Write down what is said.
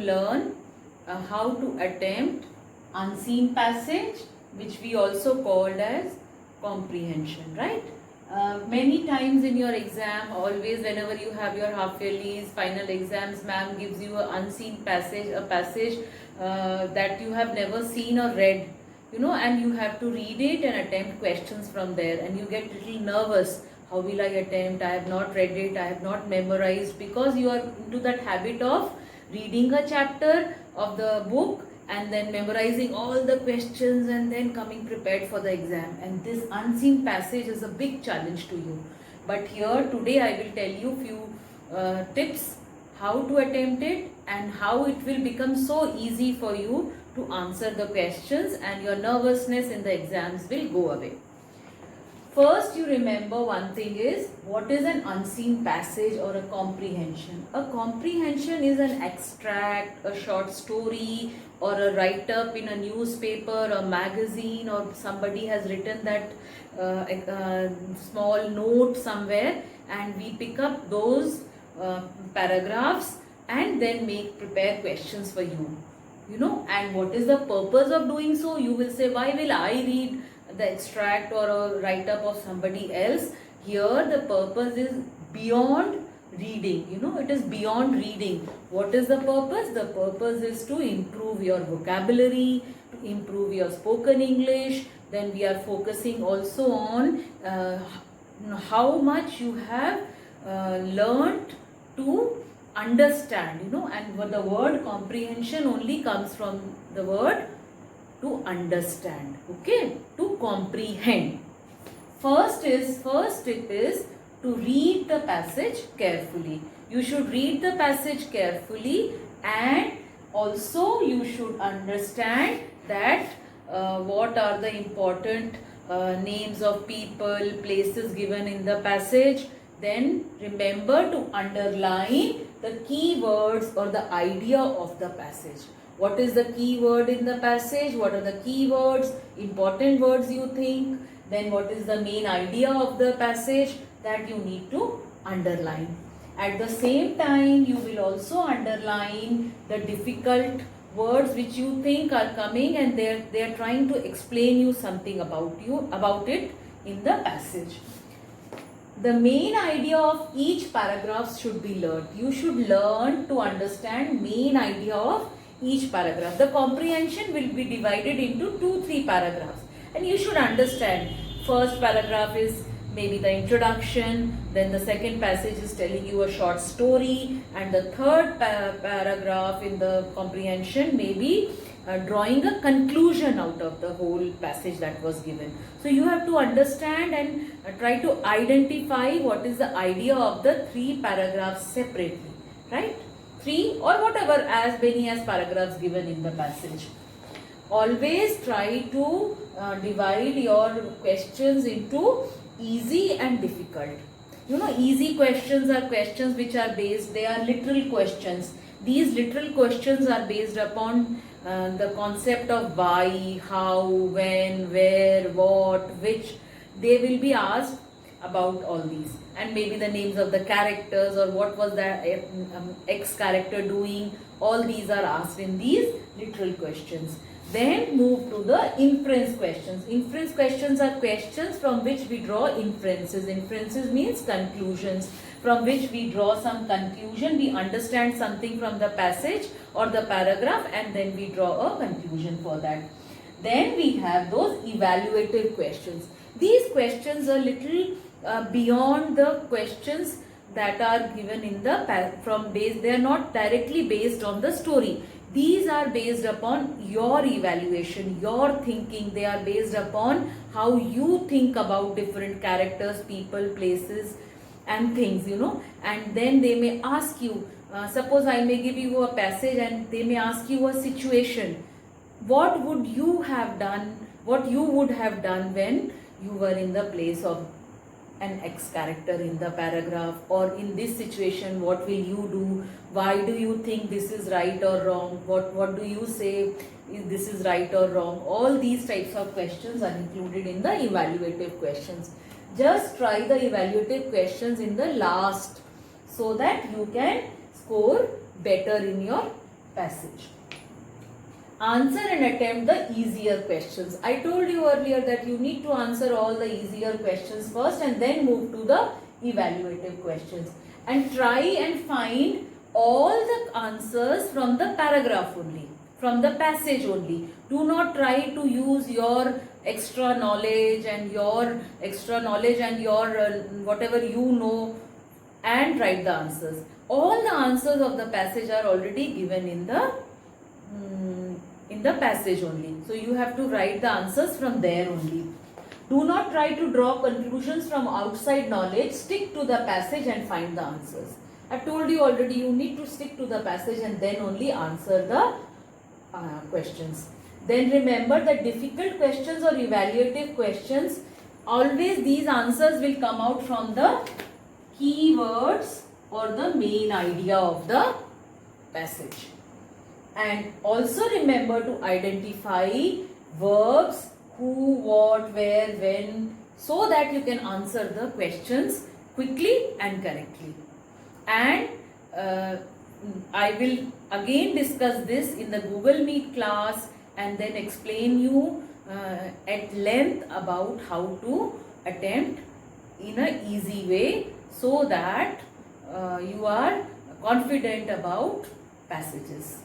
learn how to attempt unseen passage, which we also called as comprehension, right? Many times in your exam, always whenever you have your half yearlies, final exams, ma'am gives you an unseen passage, a passage that you have never seen or read, and you have to read it and attempt questions from there, and you get little nervous. How will I attempt? I have not read it, I have not memorized, because you are into that habit of reading a chapter of the book and then memorizing all the questions and then coming prepared for the exam. And this unseen passage is a big challenge to you. But here today I will tell you few tips how to attempt it and how it will become so easy for you to answer the questions, and your nervousness in the exams will go away. First, you remember one thing is, what is an unseen passage or a comprehension? A comprehension is an extract, a short story, or a write-up in a newspaper or magazine, or somebody has written that small note somewhere, and we pick up those paragraphs and then prepare questions for you. And what is the purpose of doing so? You will say, why will I read the extract or a write-up of somebody else? Here the purpose is beyond reading. It is beyond reading. What is the purpose? The purpose is to improve your vocabulary, to improve your spoken English. Then we are focusing also on how much you have learnt to understand, and the word comprehension only comes from the word to understand, okay, to comprehend. First tip is to read the passage carefully. You should read the passage carefully, and also you should understand that what are the important names of people, places given in the passage. Then remember to underline the key words or the idea of the passage. What is the key word in the passage? What are the key words, important words you think? Then what is the main idea of the passage that you need to underline? At the same time, you will also underline the difficult words which you think are coming, and they are trying to explain you something about it in the passage. The main idea of each paragraph should be learned. You should learn to understand main idea of each paragraph. The comprehension will be divided into 2-3 paragraphs, and you should understand. First paragraph is maybe the introduction, then the second passage is telling you a short story, and the third paragraph in the comprehension may be drawing a conclusion out of the whole passage that was given. So you have to understand and try to identify what is the idea of the 3 paragraphs separately, right? 3 or whatever, as many as paragraphs given in the passage. Always try to divide your questions into easy and difficult. Easy questions are questions which are based, they are literal questions. These literal questions are based upon the concept of why, how, when, where, what, which. They will be asked about all these, and maybe the names of the characters or what was that X character doing. All these are asked in these literal questions. Then move to the inference questions. Inference questions are questions from which we draw inferences. Inferences means conclusions, from which we draw some conclusion. We understand something from the passage or the paragraph, and then we draw a conclusion for that. Then we have those evaluative questions. These questions are little beyond the questions that are given in the they are not directly based on the story. These are based upon your evaluation, your thinking. They are based upon how you think about different characters, people, places and things, and then they may ask you, suppose I may give you a passage and they may ask you a situation. What would you have done, what you would have done when you were in the place of an X character in the paragraph, or in this situation what will you do, why do you think this is right or wrong, what do you say this is right or wrong. All these types of questions are included in the evaluative questions. Just try the evaluative questions in the last so that you can score better in your passage. Answer and attempt the easier questions. I told you earlier that you need to answer all the easier questions first and then move to the evaluative questions. And try and find all the answers from the paragraph only, from the passage only. Do not try to use your extra knowledge and your whatever you know and write the answers. All the answers of the passage are already given in the passage only. So you have to write the answers from there only. Do not try to draw conclusions from outside knowledge. Stick to the passage and find the answers. I told you already, you need to stick to the passage and then only answer the questions. Then remember that difficult questions or evaluative questions, always these answers will come out from the keywords or the main idea of the passage. And also remember to identify verbs, who, what, where, when, so that you can answer the questions quickly and correctly. And I will again discuss this in the Google Meet class and then explain you at length about how to attempt in an easy way so that you are confident about passages.